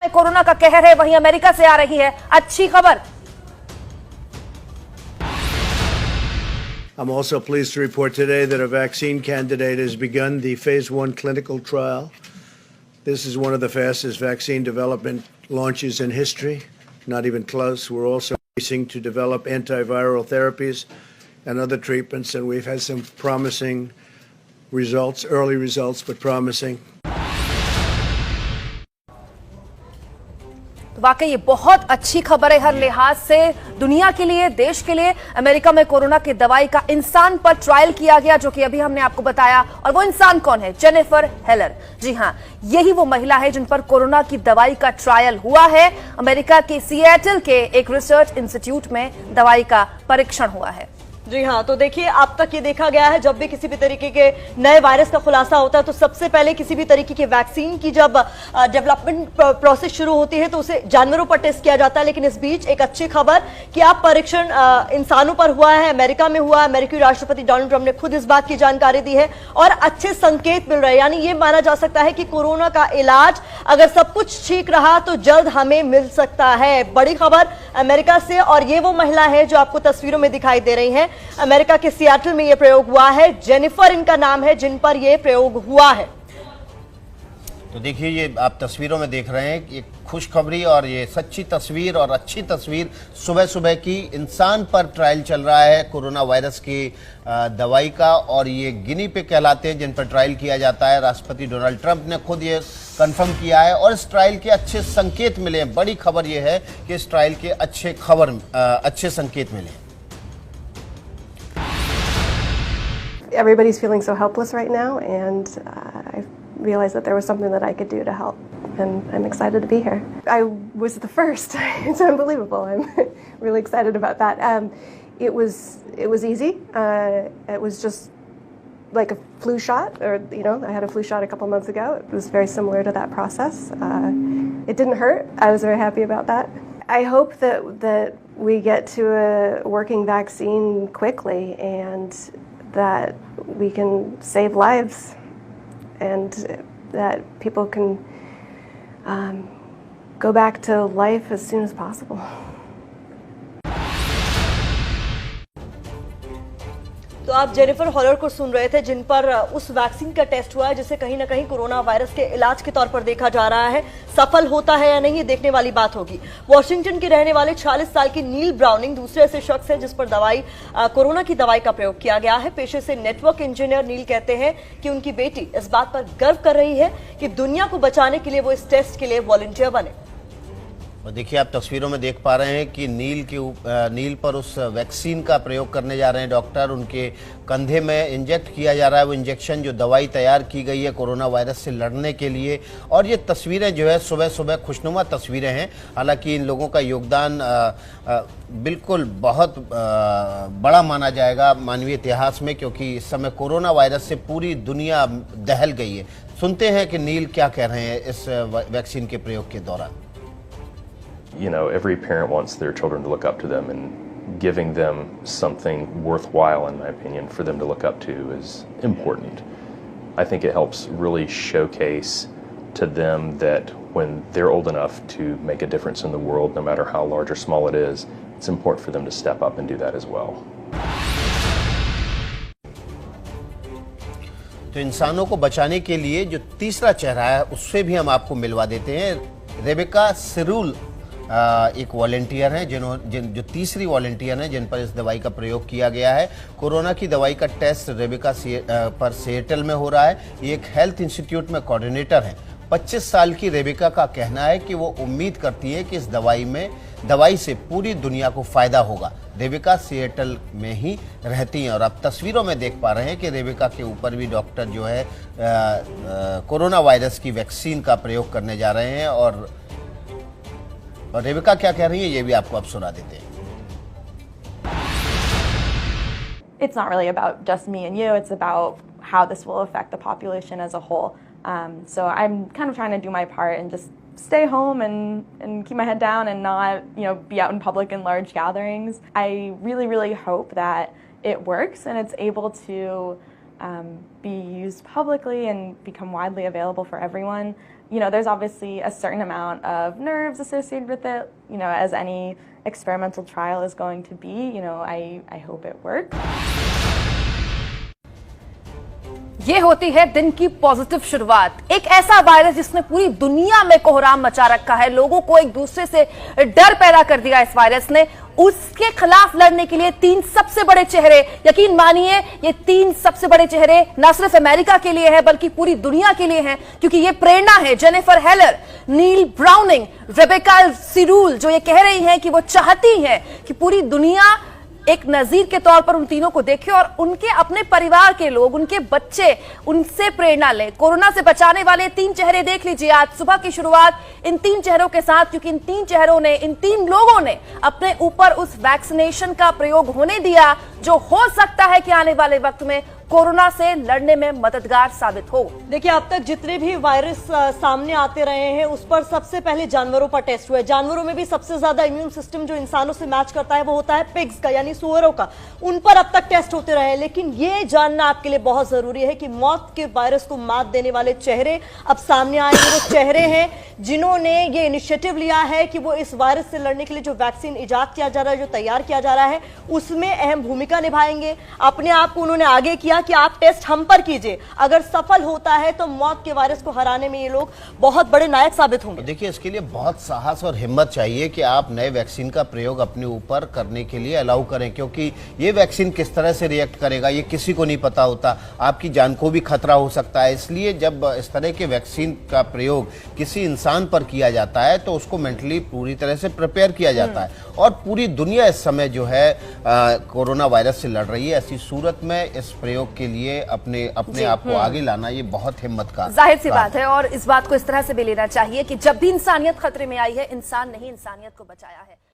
Corona का कहर है, वहीं अमेरिका से आ रही है अच्छी खबर। I'm also pleased to report today that a vaccine candidate has begun the phase 1 clinical trial. This is one of the fastest vaccine development launches in history, not even close. We're also racing to develop antiviral therapies and other treatments, and we've had some promising results, early results, but promising. वाकई ये बहुत अच्छी खबर है हर लिहाज से, दुनिया के लिए, देश के लिए। अमेरिका में कोरोना की दवाई का इंसान पर ट्रायल किया गया, जो कि अभी हमने आपको बताया। और वो इंसान कौन है? जेनिफर हेलर। जी हां, यही वो महिला है जिन पर कोरोना की दवाई का ट्रायल हुआ है। अमेरिका के सिएटल के एक रिसर्च इंस्टीट्यूट में दवाई का परीक्षण हुआ है। जी हाँ, तो देखिए, अब तक ये देखा गया है जब भी किसी भी तरीके के नए वायरस का खुलासा होता है तो सबसे पहले किसी भी तरीके की वैक्सीन की जब डेवलपमेंट प्रोसेस शुरू होती है तो उसे जानवरों पर टेस्ट किया जाता है। लेकिन इस बीच एक अच्छी खबर कि अब परीक्षण इंसानों पर हुआ है, अमेरिका में हुआ है। अमेरिकी राष्ट्रपति डोनाल्ड ट्रंप ने खुद इस बात की जानकारी दी है और अच्छे संकेत मिल रहे हैं। यानी ये माना जा सकता है कि कोरोना का इलाज अगर सब कुछ ठीक रहा तो जल्द हमें मिल सकता है। बड़ी खबर अमेरिका से, और ये वो महिला है जो आपको तस्वीरों में दिखाई दे रही है। अमेरिका के सियाटल में यह प्रयोग हुआ है। जेनिफर इनका नाम है जिन पर यह प्रयोग हुआ है। तो देखिए, ये आप तस्वीरों में देख रहे हैं कि खुशखबरी और ये सच्ची तस्वीर और अच्छी तस्वीर। सुबह सुबह की इंसान पर ट्रायल चल रहा है कोरोना वायरस की दवाई का, और ये गिनी पे कहलाते हैं जिन पर ट्रायल किया जाता है। राष्ट्रपति डोनाल्ड ट्रंप ने खुद ये कंफर्म किया है और इस ट्रायल के अच्छे संकेत मिले हैं। बड़ी खबर ये है कि इस ट्रायल के अच्छे संकेत मिले हैं। Everybody's feeling so helpless right now, and I realized that there was something that I could do to help, and I'm excited to be here. I was the first. It's unbelievable. I'm really excited about that. It was easy. It was just like a flu shot, or I had a flu shot a couple months ago. It was very similar to that process. It didn't hurt. I was very happy about that. I hope that we get to a working vaccine quickly, and that we can save lives, and that people can go back to life as soon as possible. तो आप Jennifer हेलर को सुन रहे थे जिन पर उस vaccine का test हुआ है जिसे कहीं ना कहीं कोरोना वायरस के इलाज के तौर पर देखा जा रहा है। सफल होता है या नहीं, ये देखने वाली बात होगी। वॉशिंगटन के रहने वाले 40 साल की नील ब्राउनिंग दूसरे ऐसे शख्स हैं जिस पर कोरोना की दवाई का प्रयोग किया गया है। पेशे से नेटवर्क इंजीनियर नील कहते हैं कि उनकी बेटी इस बात पर गर्व कर रही है कि दुनिया को बचाने के लिए वो इस टेस्ट के लिए वॉलंटियर बने। और देखिए, आप तस्वीरों में देख पा रहे हैं कि नील पर उस वैक्सीन का प्रयोग करने जा रहे हैं डॉक्टर। उनके कंधे में इंजेक्ट किया जा रहा है वो इंजेक्शन, जो दवाई तैयार की गई है कोरोना वायरस से लड़ने के लिए। और ये तस्वीरें जो है सुबह सुबह खुशनुमा तस्वीरें हैं। हालांकि इन लोगों का योगदान बिल्कुल बहुत बड़ा माना जाएगा मानवीय इतिहास में, क्योंकि इस समय कोरोना वायरस से पूरी दुनिया दहल गई है। सुनते हैं कि नील क्या कह रहे हैं इस वैक्सीन के प्रयोग के दौरान। Every parent wants their children to look up to them, and giving them something worthwhile, in my opinion, for them to look up to is important. I think it helps really showcase to them that when they're old enough to make a difference in the world, no matter how large or small it is, it's important for them to step up and do that as well. तो इंसानों को बचाने के लिए जो तीसरा चेहरा है उससे भी हम आपको मिलवा देते हैं। रेबेका सिरूल एक वॉलंटियर हैं जो तीसरी वॉलंटियर हैं जिन पर इस दवाई का प्रयोग किया गया है। कोरोना की दवाई का टेस्ट रेबेका पर सिएटल में हो रहा है। ये एक हेल्थ इंस्टीट्यूट में कोऑर्डिनेटर हैं। 25 साल की रेबेका का कहना है कि वो उम्मीद करती है कि इस दवाई से पूरी दुनिया को फायदा होगा। रेबेका सिएटल में ही रहती हैं और आप तस्वीरों में देख पा रहे हैं कि रेबेका के ऊपर भी डॉक्टर जो है कोरोना वायरस की वैक्सीन का प्रयोग करने जा रहे हैं। और रेबेका क्या कह रही है ये भी आपको अब सुना देते हैं। It's not really about just me and you, it's about how this will affect the population as a whole. So I'm kind of trying to do my part and just stay home and keep my head down and not, be out in public in large gatherings. I really, really hope that it works and it's able to be used publicly and become widely available for everyone. there's obviously a certain amount of nerves associated with it, as any experimental trial is going to be. I hope it works. ये होती है दिन की positive शुरुआत। एक ऐसा virus जिसने पूरी दुनिया में कोहराम मचा रखा है, लोगों को एक दूसरे से डर पैदा कर दिया इस वायरस ने, उसके खिलाफ लड़ने के लिए 3 सबसे बड़े चेहरे, यकीन मानिए ये 3 सबसे बड़े चेहरे ना सिर्फ अमेरिका के लिए है बल्कि पूरी दुनिया के लिए हैं, क्योंकि ये प्रेरणा है जेनिफर हेलर, नील ब्राउनिंग, रेबेका सिरूल, जो ये कह रही हैं कि वो चाहती हैं कि पूरी दुनिया एक नजीर के तौर पर उन तीनों को देखे और उनके अपने परिवार के लोग, उनके बच्चे उनसे प्रेरणा लें। कोरोना से बचाने वाले 3 चेहरे देख लीजिए। आज सुबह की शुरुआत इन 3 चेहरों के साथ, क्योंकि इन 3 चेहरों ने, इन 3 लोगों ने अपने ऊपर उस वैक्सीनेशन का प्रयोग होने दिया जो हो सकता है कि आने वाले वक्त में कोरोना से लड़ने में मददगार साबित हो। देखिए, अब तक जितने भी वायरस सामने आते रहे हैं उस पर सबसे पहले जानवरों पर टेस्ट हुए। जानवरों में भी सबसे ज्यादा इम्यून सिस्टम जो इंसानों से मैच करता है वो होता है पिग्स का, यानी सुअरों का। उन पर अब तक टेस्ट होते रहे, लेकिन ये जानना आपके लिए बहुत जरूरी है कि मौत के वायरस को मात देने वाले चेहरे अब सामने आए हैं। वो चेहरे हैं जिन्होंने ये इनिशिएटिव लिया है कि वो इस वायरस से लड़ने के लिए जो वैक्सीन इजाद किया जा रहा है, जो तैयार किया जा रहा है, उसमें अहम भूमिका निभाएंगे। अपने आप को उन्होंने आगे किया कि आप टेस्ट हम पर कीजिए, अगर सफल होता है तो मौत के वायरस को हराने में ये लोग बहुत बड़े नायक साबित होंगे। देखिए, इसके लिए बहुत साहस और हिम्मत चाहिए कि आप नए वैक्सीन का प्रयोग अपने ऊपर करने के लिए अलाउ करें, क्योंकि ये वैक्सीन किस तरह से रिएक्ट करेगा ये किसी को नहीं पता होता, आपकी जान को भी खतरा हो सकता है। इसलिए जब इस तरह के वैक्सीन का प्रयोग किसी इंसान पर किया जाता है तो उसको मेंटली पूरी तरह से प्रिपेयर किया जाता है। और पूरी दुनिया इस समय जो है कोरोना वायरस से लड़ रही है। ऐसी सूरत में इस प्रयोग के लिए अपने आप को आगे लाना ये बहुत हिम्मत का जाहिर सी बात है। और इस बात को इस तरह से भी लेना चाहिए कि जब भी इंसानियत खतरे में आई है, इंसान नहीं इंसानियत को बचाया है।